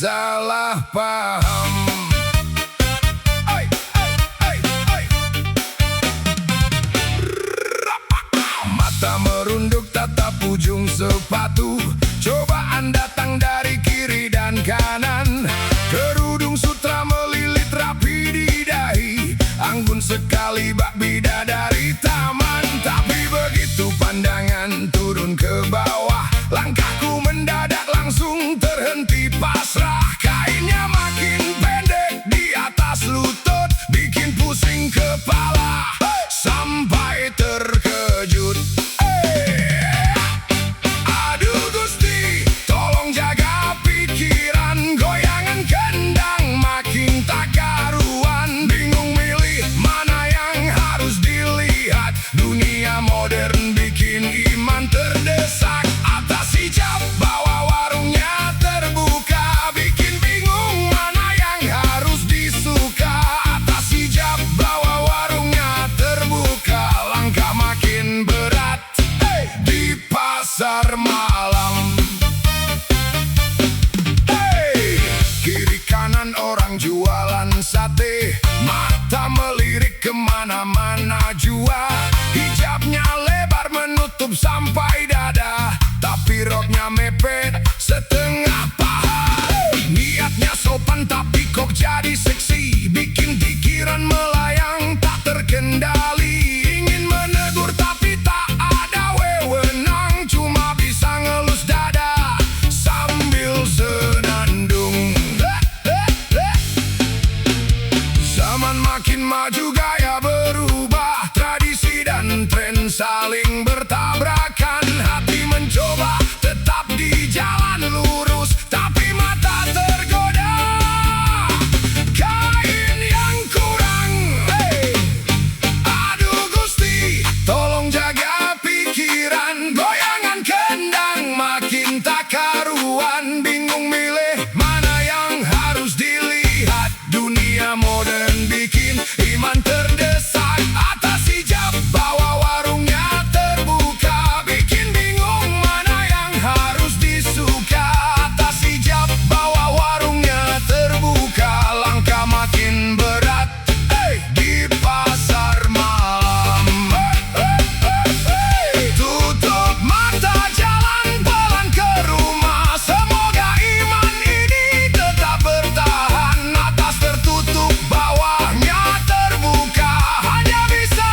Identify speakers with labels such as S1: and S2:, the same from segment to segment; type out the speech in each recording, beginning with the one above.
S1: salah paham. Mata merunduk tatap ujung sepatu, cobaan datang dari kiri dan kanan. Kerudung sutra melilit rapi di dahi, anggun sekali bak bidadari taman. Tapi begitu pandangan turun ke bawah, langkahku mendadak langsung terhenti pasrah. Kainnya makin pendek di atas lutut, bikin pusing kepala sampai terkejut. Aduh Gusti, tolong jaga pikiran, goyangan kendang makin tak karuan. Bingung milih mana yang harus dilihat, dunia modern bikin iman terdesak. Atas hijab bawah warungnya terbuka, bikin bingung mana yang harus disuka. Atas hijab bawah warungnya terbuka, langkah makin berat di pasar malam. Kiri kanan orang jualan sate, mata melirik kemana-mana jua. Hijabnya lebar menutup sampai dada, tapi roknya mepet setengah paha. Niatnya sopan tapi kok jadi seksi, bikin pikiran melayang tak terkendali. Ingin menegur tapi tak ada wewenang, cuma bisa ngelus dada sambil senandung. Zaman makin maju, gaya berubah, tradisi dan tren saling bertabrakan. Hati mencoba tetap di jalan lurus, tapi mata tergoda kain yang kurang. Aduh Gusti, tolong jaga pikiran, goyangan kendang makin tak karuan. Bingung milih mana yang harus dilihat, dunia modern bikin iman terdesak. Atas hijab bawah warungnya terbuka, bikin bingung mana yang harus disuka. Atas hijab bawah warungnya terbuka, langkah makin berat di pasar malam. Tutup mata, jalan pelan ke rumah, semoga iman ini tetap bertahan. Atas tertutup bawahnya terbuka, hanya bisa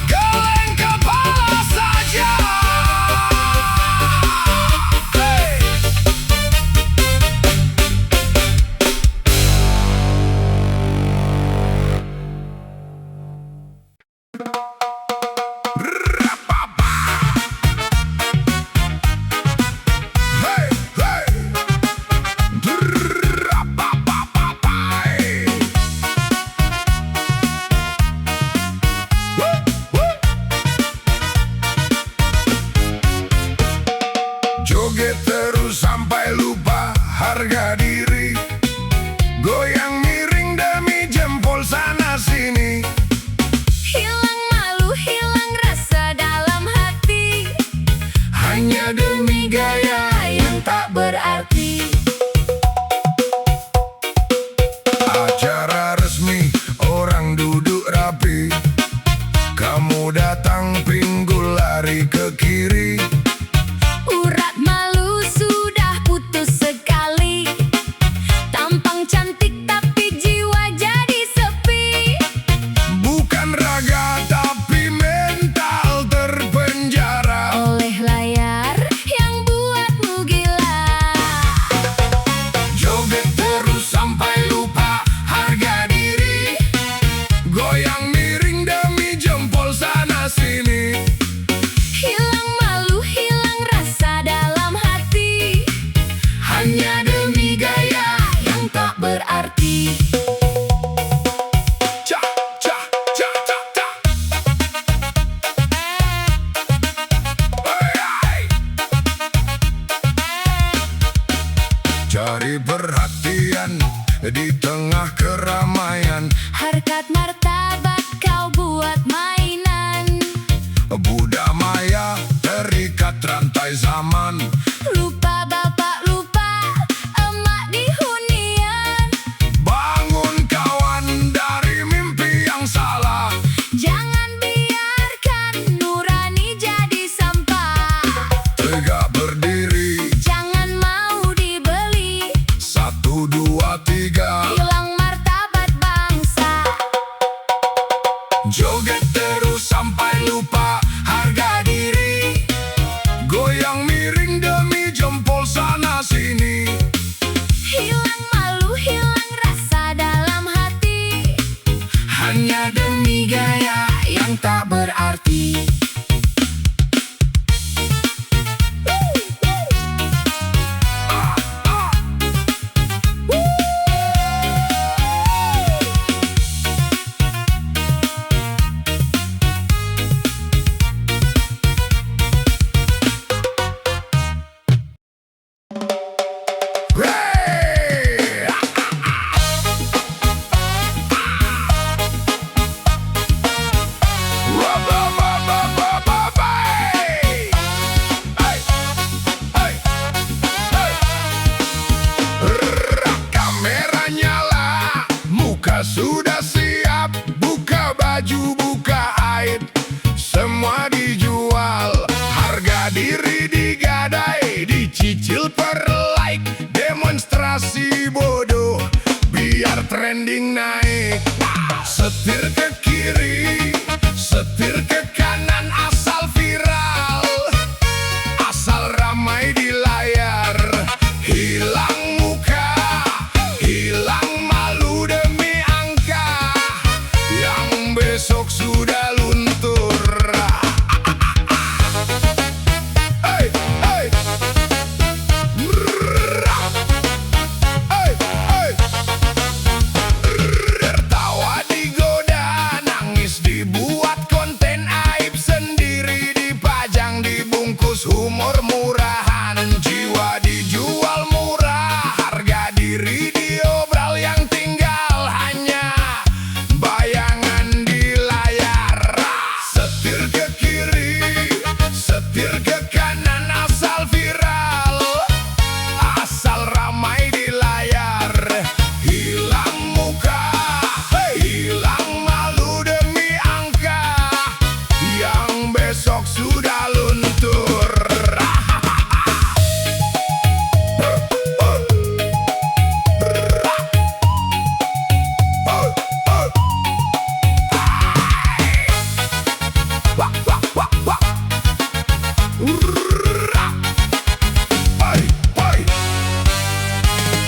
S1: geleng kepala saja. Joget terus sampai lupa harga diri, goyang miring demi jempol sana sini.
S2: Hilang malu, hilang rasa dalam hati,
S1: Hanya demi gaya
S2: yang tak berarti.
S1: acara resmi, orang duduk rapi. Kamu datang pinggul lari ke kiri.
S2: Urat malu sudah putus sekali, tampang cantik tapi jiwa jadi sepi.
S1: Bukan raga tapi mental terpenjara
S2: Oleh layar yang buatmu gila.
S1: Joget terus sampai lupa harga diri, goyang miring demi jempol sana sini.
S2: Hilang malu, hilang rasa dalam hati,
S1: Hanya demi gaya
S2: yang tak berarti.
S1: Cak, cak, cak, cak, cak. Hey! Cari perhatian di tengah keramaian,
S2: Harkat martabat kau buat mainan.
S1: Buddha Maya terikat rantai zaman.
S2: Lupa bapak, lupa
S1: Hey! Kamera nyala, muka sudah siap, buka baju, buka aib, semua dijual, harga diri digadai, dicicil per like, demonstrasi bodoh, biar trending naik. Setir ke kiri, setir ke kanan, asal viral, asal ramai di layar, hilang muka, hilang malu demi angka, yang besok sudah luntur. Hey, hey. Hey, hey. Tertawa digoda, nangis dibuat konten aib, sendiri dipajang, dibungkus humor murahan, jiwa dijual murah, harga diri diobral, yang tinggal hanya bayangan di layar. Setir ke kiri, setir ke kanan, asal viral, asal ramai di layar, hilang muka, hilang malu demi angka, yang besok sudah luntur.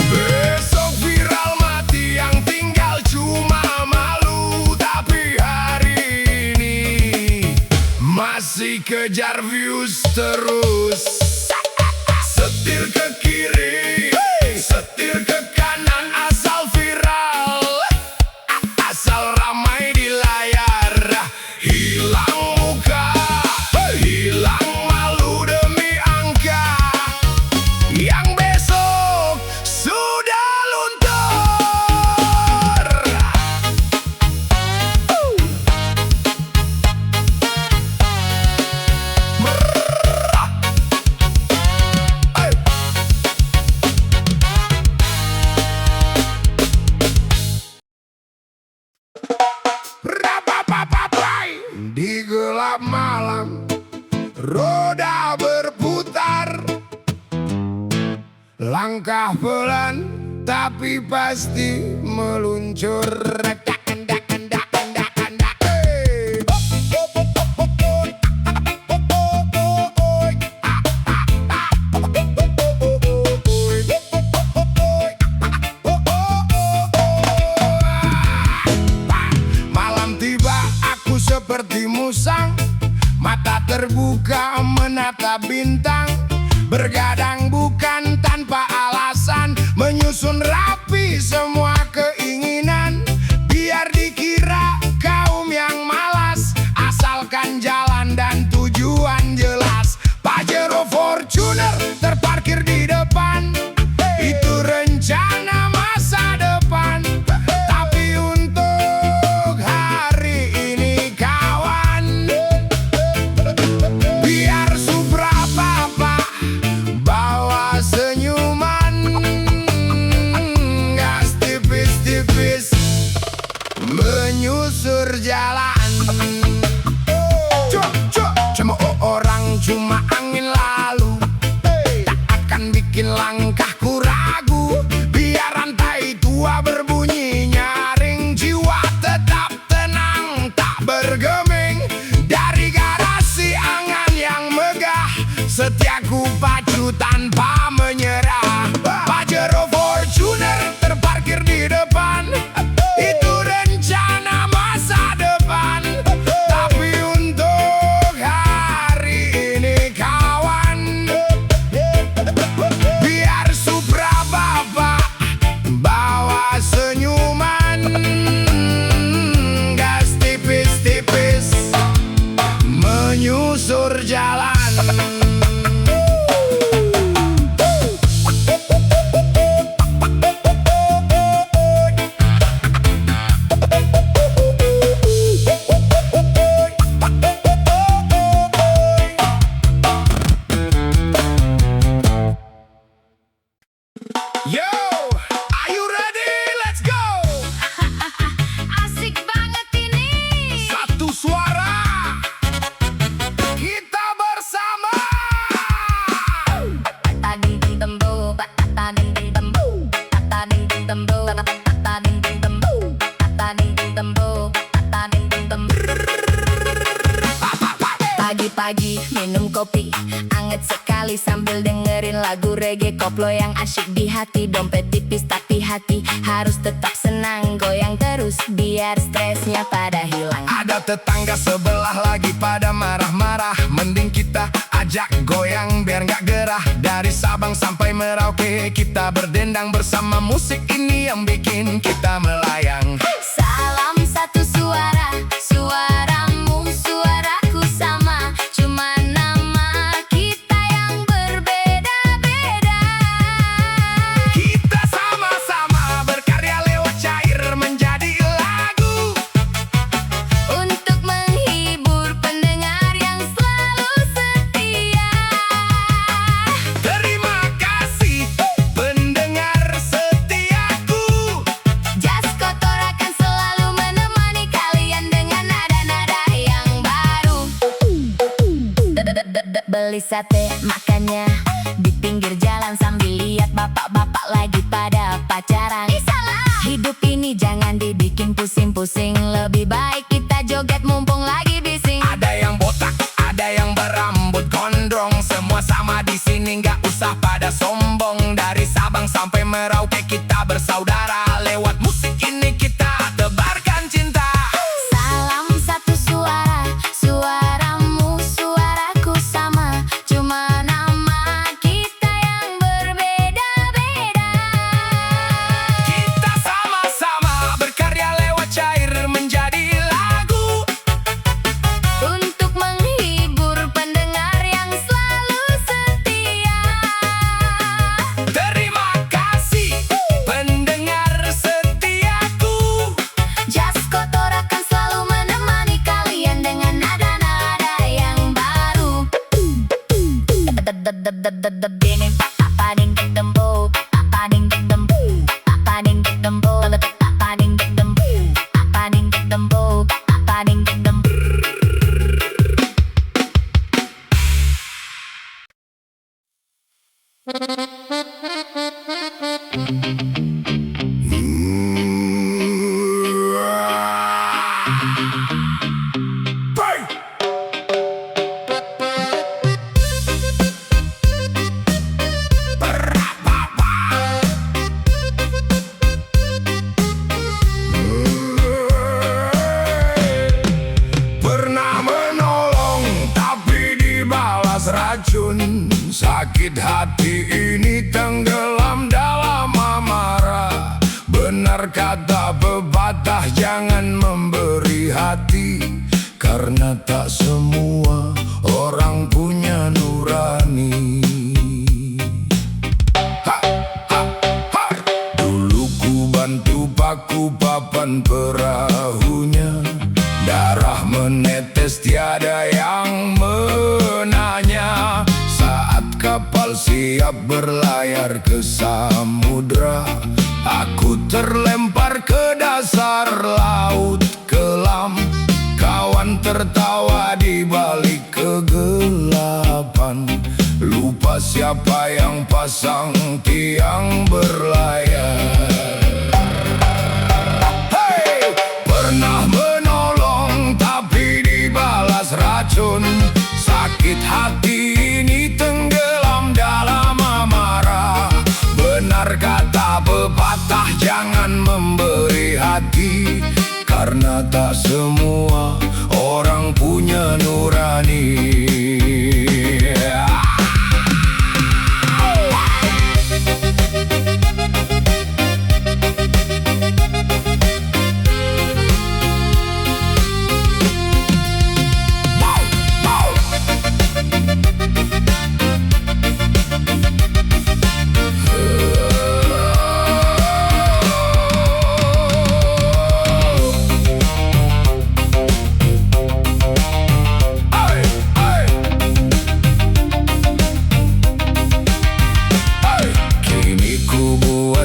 S1: Besok viral mati, yang tinggal cuma malu, tapi hari ini masih kejar views terus. Setir ke kiri, setir ke kanan, asal viral, asal ramai di layar, hilang muka, hilang malu demi angka, yang besok sudah luntur. Di gelap malam, roda berputar, langkah pelan tapi pasti meluncur. Hey! Malam tiba, aku seperti musang, mata terbuka menatap bintang, bergadang bukan tanpa alasan, menyusun rapi semua keinginan, biar dikira kaum yang malas, asalkan jalan dan tujuan jelas. Pajero Fortuner terparkir di depan, itu rencana masa depan, tapi untuk hari ini kawan, biar Supra apa
S2: pagi minum kopi anget sekali sambil dengerin lagu reggae. Koplo yang asyik di hati, dompet tipis tapi hati harus tetap senang. Goyang terus biar stresnya pada hilang.
S1: Ada tetangga sebelah lagi pada marah-marah, mending kita ajak goyang biar nggak gerah. Dari Sabang sampai Merauke kita berdendang bersama, musik ini yang bikin kita melayang.
S2: Salam satu suara, suaramu suaraku sama, cuma nama kita yang berbeda-beda.
S1: Kita sama-sama berkarya lewat syair menjadi lagu,
S2: Untuk menghibur pendengar yang selalu setia.
S1: terima kasih pendengar setiaku.
S2: Jas Kotor akan selalu menemani kalian dengan nada-nada yang baru. Beli sate makannya di pinggir jalan sambil lihat bapak-bapak lagi pada pacaran. Hidup ini jangan dibikin pusing-pusing, lebih baik kita joget mumpung lagi bising.
S1: Ada yang botak, ada yang berambut gondrong, semua sama di sini, nggak usah pada sombong. Dari Sabang sampai Merauke kita bersaudara, lewat musik ini kita tebarkan cinta.
S2: Salam satu suara, suaramu suaraku sama, cuma nama kita yang berbeda-beda.
S1: Kita sama-sama berkarya lewat syair menjadi lagu,
S2: Untuk menghibur pendengar yang selalu setia.
S1: terima kasih pendengar setiaku.
S2: Jas Kotor akan selalu menemani kalian dengan nada-nada yang baru. Dini papa ding ding dembo, papa ding ding dembo, papa ding ding dembo, papa ding ding dembo, papa ding ding dembo, papa ding ding dembo.
S1: Bang! Pernah menolong tapi dibalas racun, sakit hati ini tenggelam dalam amarah. Benar kata pepatah, jangan memberi hati, karena tak semua orang punya nurani. Ha, ha, ha. Dulu ku bantu paku papan perahunya, darah menetes tiada yang menanya. Saat kapal siap berlayar ke samudra, aku terlempar ke dasar laut kelam. Kawan tertawa di balik kegelapan, lupa siapa yang pasang tiang berlayar. Hey! Pernah menolong tapi dibalas racun, sakit hati ini tenggelam dalam amarah. Benar kata pepatah, jangan memberi hati, karena tak semua orang punya nurani.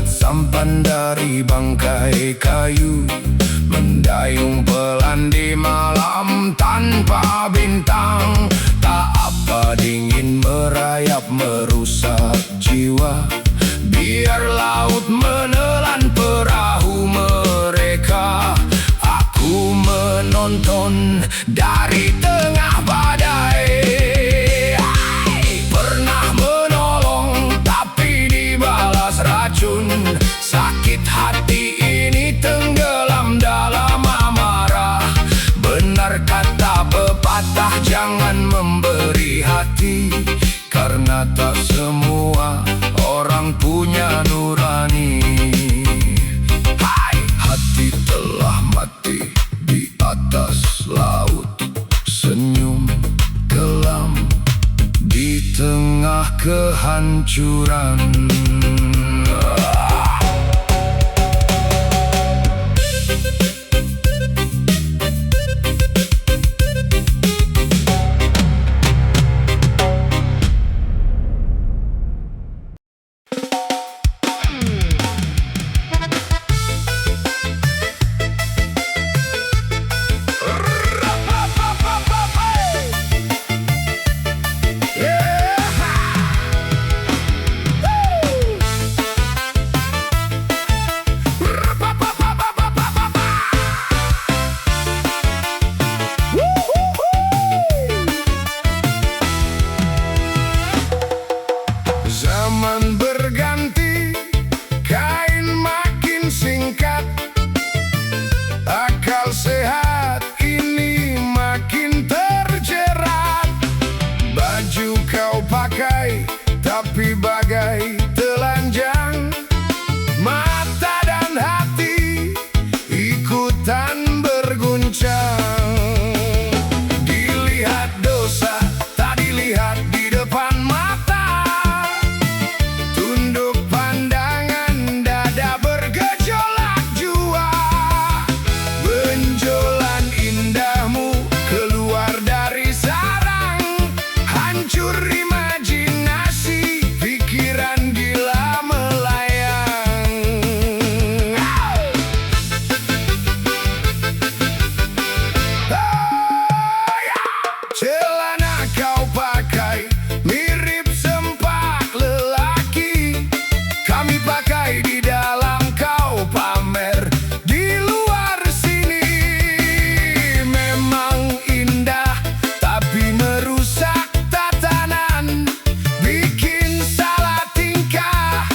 S1: Sampan dari bangkai kayu, mendayung pelan di malam tanpa bintang. Tak apa dingin merayap merusak jiwa, biar laut menelan perahu mereka. Aku menonton dari tengah badai, kehancuran. Zaman berganti, kain makin singkat, akal sehat ini makin terjerat. Baju kau pakai tapi bagai telanjang, mata dan hati ikutan berguncang. Dilihat dosa, tak dilihat di depan mata. Tunduk pandangan, dada bergejolak jua. Benjolan indahmu keluar dari sarang, hancur imajinasi, pikiran gila melayang. Celana kau pakai mirip sempak lelaki, kami pakai di dalam, kau pamer di luar sini. Memang indah tapi merusak tatanan, bikin salah tingkah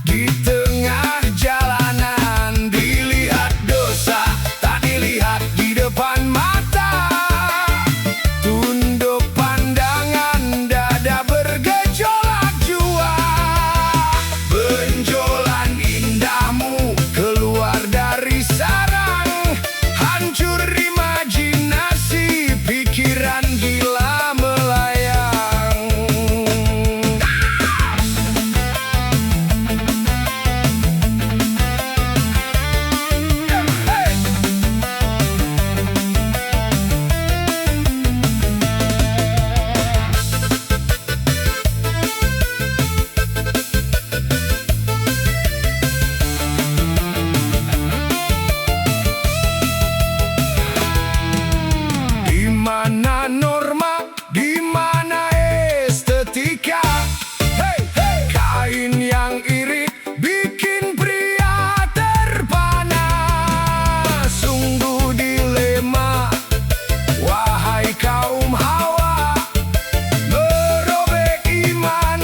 S1: di tengah jalanan. Dilihat dosa, tak dilihat di depan mata. Tunduk pandangan, dada bergejolak jua. Benjolan indahmu keluar dari sarang, hancur imajinasi, pikiran gila melayang. Di mana norma, di mana estetika? Kain yang irit bikin pria terpana. Sungguh dilema, wahai kaum hawa. Merobek iman,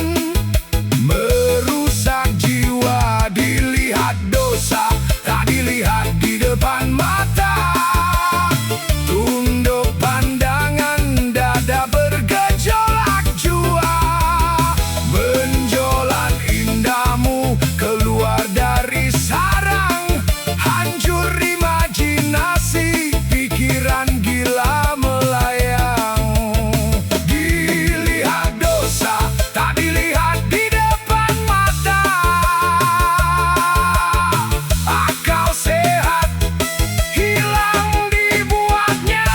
S1: merusak jiwa. Dilihat dosa, tak dilihat di depan mata. Tunduk pandangan, dada bergejolak jua. Benjolan indahmu keluar dari sarang, hancur imajinasi, pikiran gila melayang. Dilihat dosa, tak dilihat di depan mata. Akal sehat hilang dibuatnya.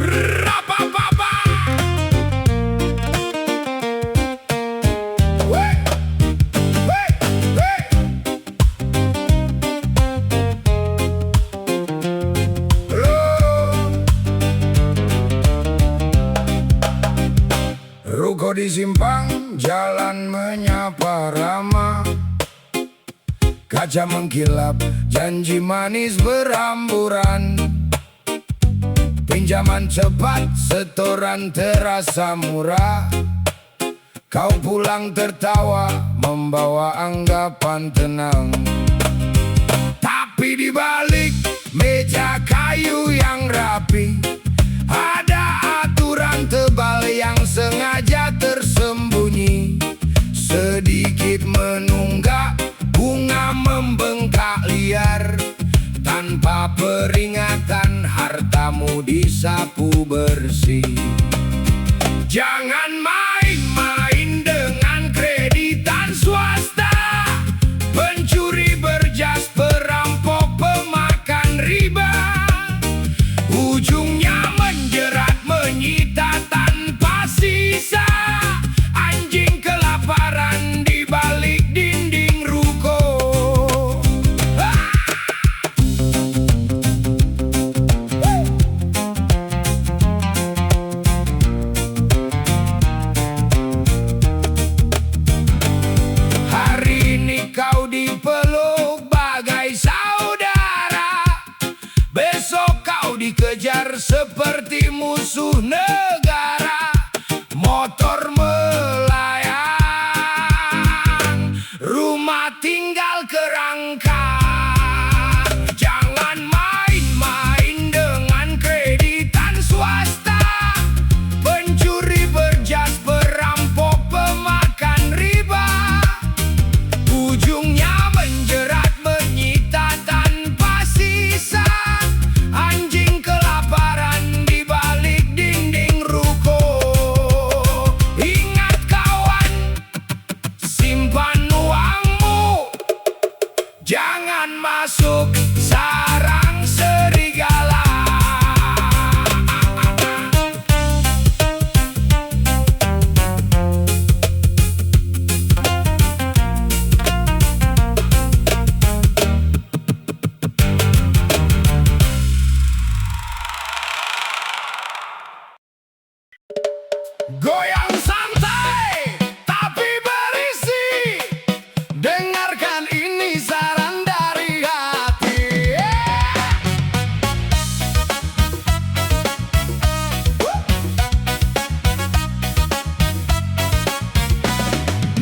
S1: Rapapapa. Wey, wey, wey. Ruko di simpang, jalan menyapa ramah. Kaca mengkilap, janji manis berhamburan. Pinjaman cepat, setoran terasa murah. Kau pulang tertawa, membawa anggapan tenang. Tapi di balik meja kayu yang rapi, ada aturan tebal yang sengaja tersemat. menunggak, bunga membengkak liar. Tanpa peringatan hartamu disapu bersih. Jangan main-main dengan kreditan swasta, pencuri berjas, perampok, pemakan riba. Ujungnya menjerat, menyita tanpa sisa. Anjing kelaparan di balik dinding ruko. Hari ini kau dipeluk bagai saudara, besok kau dikejar seperti musuh negara. Motor melayang, rumah tinggal kerangka. Jangan main-main dengan kreditan swasta, pencuri berjas, perampok, pemakan riba. Ujungnya menjerat, menyita tanpa sisa. Anjing kelaparan di balik dinding ruko. Ingat kawan, simpan uangmu, jangan masuk sarang serigala. Goyang santai tapi berisi, dengarkan ini saran dari hati.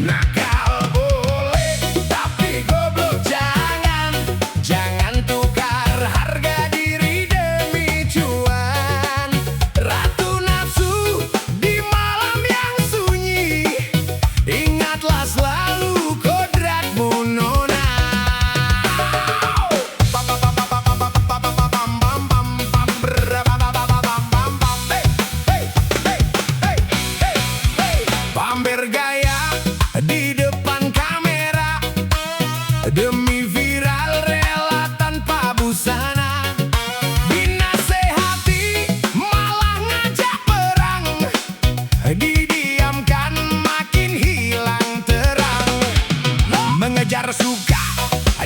S1: Nakal boleh tapi goblok jangan. Jangan tukar harga diri demi cuan. Ratu nafsu di malam yang sunyi, ingatlah selalu kodratmu nona. Pamer gaya di depan kamera, demi viral rela tanpa busana. Dinasehati malah ngajak perang, didiamkan makin hilang terang. Mengejar suka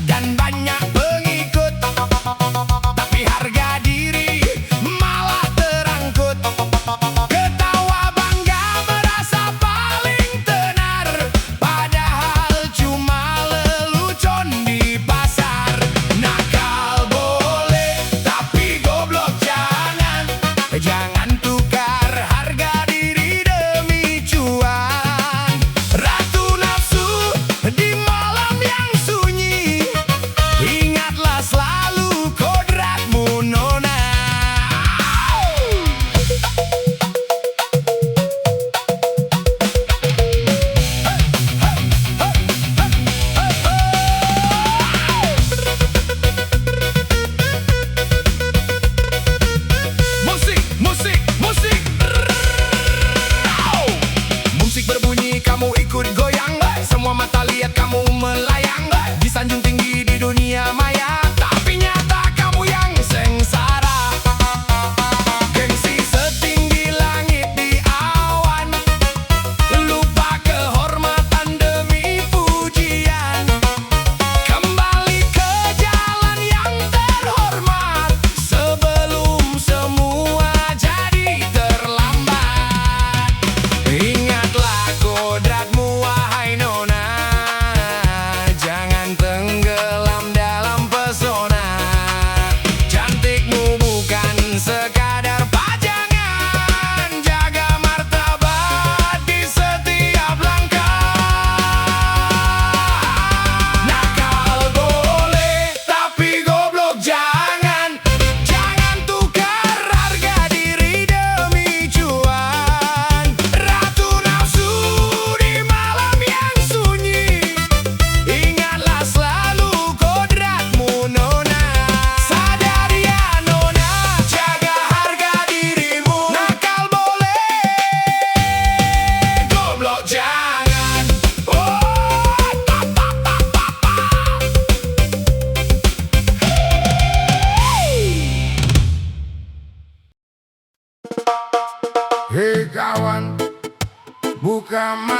S1: dan banyak pengikut, tapi harga diri malah terangkut. Ketawa bangga merasa paling tenar, padahal cuma lelucon di pasar. Nakal boleh tapi goblok jangan. Jangan tukar harga diri demi cuan. Ratu nafsu di malam yang sunyi,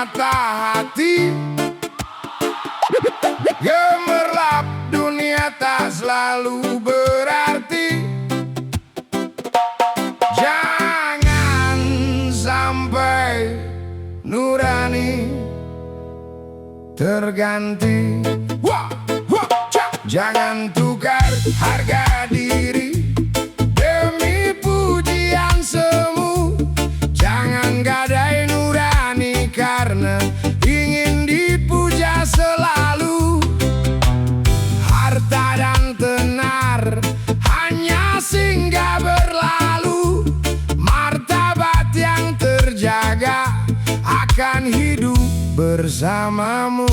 S1: mata hati. Gemerlap dunia tak selalu berarti. Jangan sampai nurani terganti. Jangan tukar harga diri demi pujian semu. Jangan gadai nurani karena ingin dipuja selalu. Harta dan tenar hanya singgah berlalu. Martabat yang terjaga akan hidup bersamamu.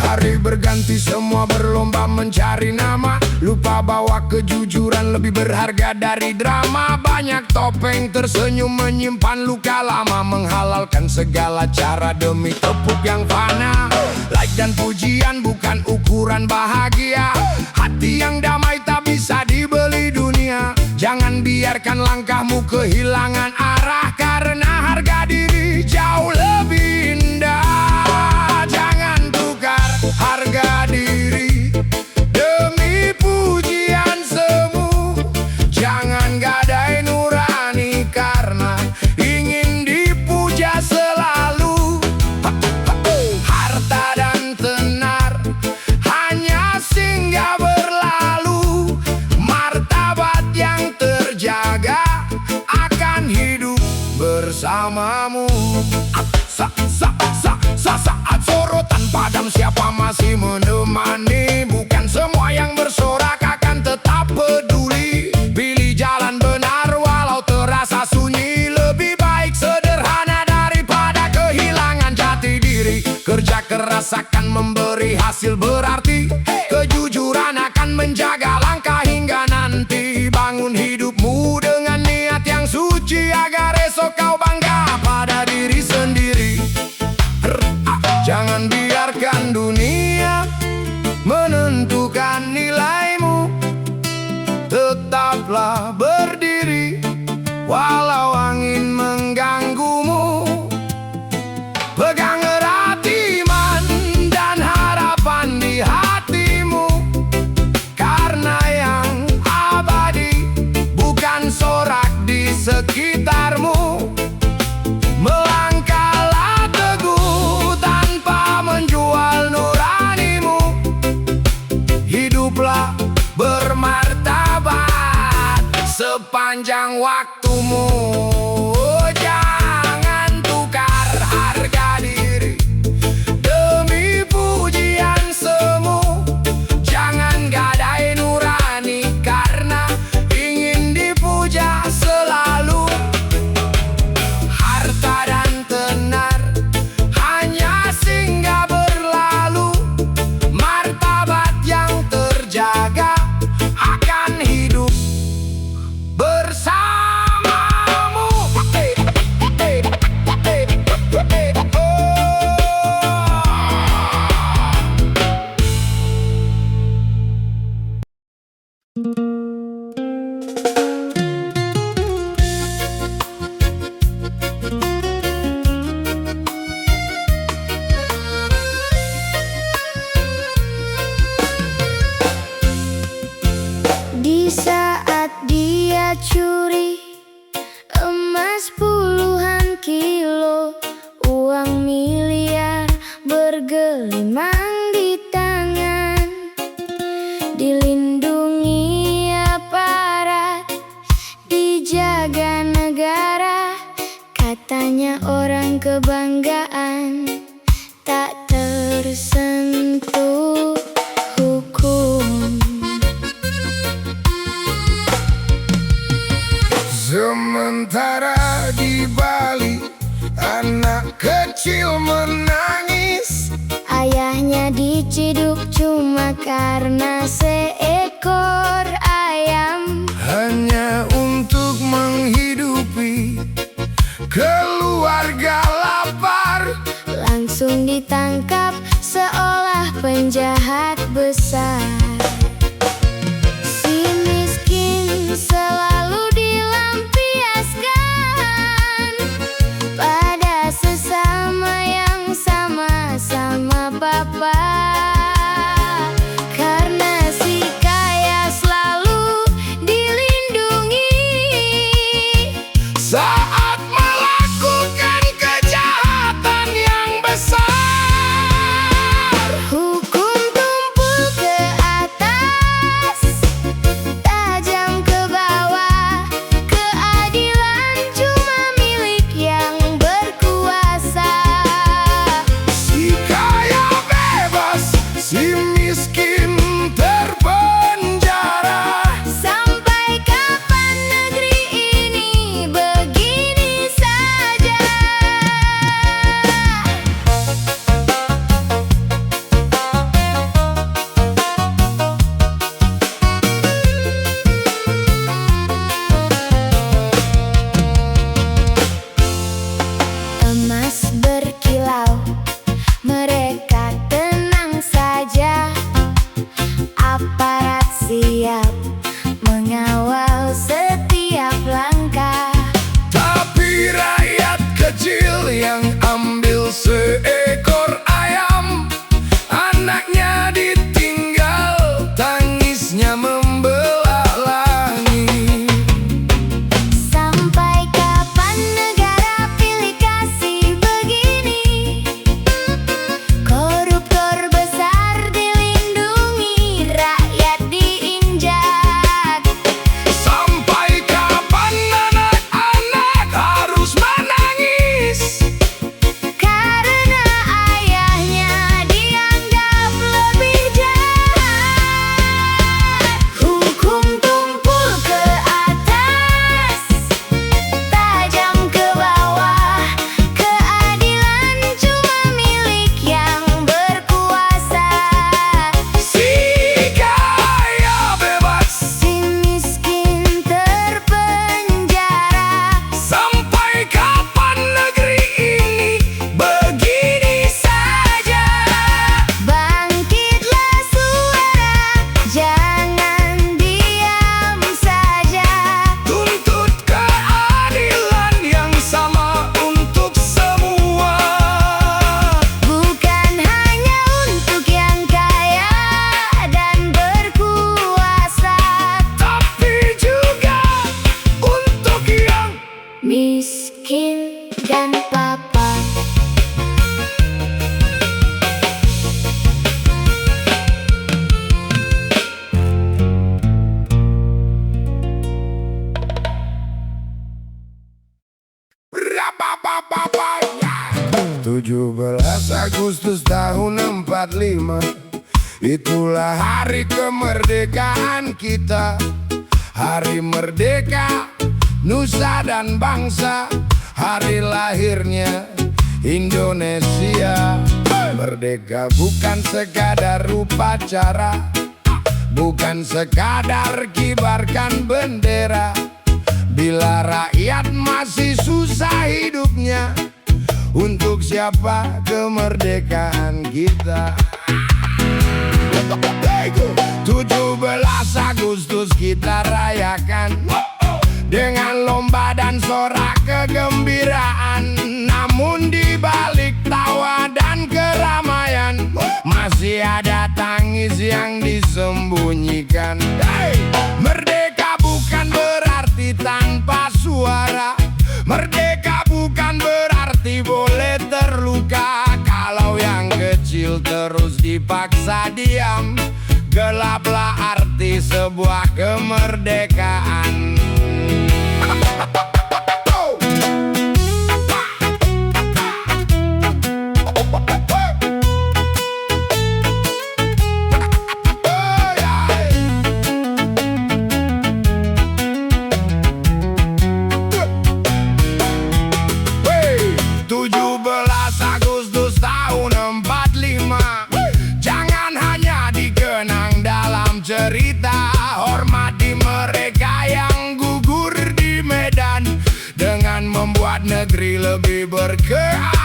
S1: Hari berganti semua berlomba mencari nama. Lupa bahwa kejujuran lebih berharga dari drama. Banyak topeng tersenyum menyimpan luka lama. Menghalalkan segala cara demi tepuk yang fana. Like dan pujian bukan ukuran bahagia. Hati yang damai tak bisa dibeli dunia. Jangan biarkan langkahmu kehilangan arah. Karena harga diri jauh lebih indah. Harga diri demi pujian semu. Jangan gadai nurani karena ingin dipuja selalu. Harta dan tenar hanya singgah berlalu. Martabat yang terjaga akan hidup bersamamu. Saat sorotan padam siapa masih menemani. Bukan semua yang bersorak akan tetap peduli. Pilih jalan benar walau terasa sunyi. Lebih baik sederhana daripada kehilangan jati diri. Kerja keras akan memberi hasil berarti. Kejujuran akan menjaga langkah hingga nanti. Bangun hidupmu dengan niat yang suci agar esok kau bangga pada diri sendiri. Jangan biarkan dunia menentukan nilaimu. Tetaplah berdiri walau angin mengganggumu. Pegang erat iman dan harapan di hatimu. Karena yang abadi bukan sorak di sekitarmu. Melangkahlah teguh tanpa menjual nuranimu. Hiduplah bermartabat sepanjang waktumu. Jangan tukar harga diri demi pujian semu. Jangan gadai nurani karena ingin dipuja selalu. Harta dan tenar hanya singgah berlalu. Martabat yang terjaga akan hidup bersamamu.
S3: Di saat dia curi emas puluhan kilo, uang miliar bergelimang di tangan. Dilindungi aparat, dijaga negara. Katanya orang kebanggaan, tak tersentuh hukum.
S1: Sementara di Bali anak kecil menangis.
S3: Ayahnya diciduk cuma karena seekor ayam.
S1: Hanya untuk menghidupi keluarga lapar.
S3: Langsung ditangkap seolah penjahat besar. Si miskin selalu dilampiaskan pada
S1: Agustus tahun 45, itulah hari kemerdekaan kita. Hari merdeka, nusa dan bangsa, hari lahirnya Indonesia. Merdeka bukan sekadar upacara, bukan sekadar kibarkan bendera. Bila rakyat masih susah hidupnya, untuk siapa kemerdekaan kita? 17 Agustus kita rayakan dengan lomba dan sorak kegembiraan. Namun di balik tawa dan keramaian, masih ada tangis yang disembunyikan. Merdeka bukan berarti tanpa suara, merdeka bukan berarti boleh terluka. Kalau yang kecil terus dipaksa diam, gelaplah arti sebuah kemerdekaan. Cerita, hormati mereka yang gugur di medan dengan membuat negeri lebih berkeadilan.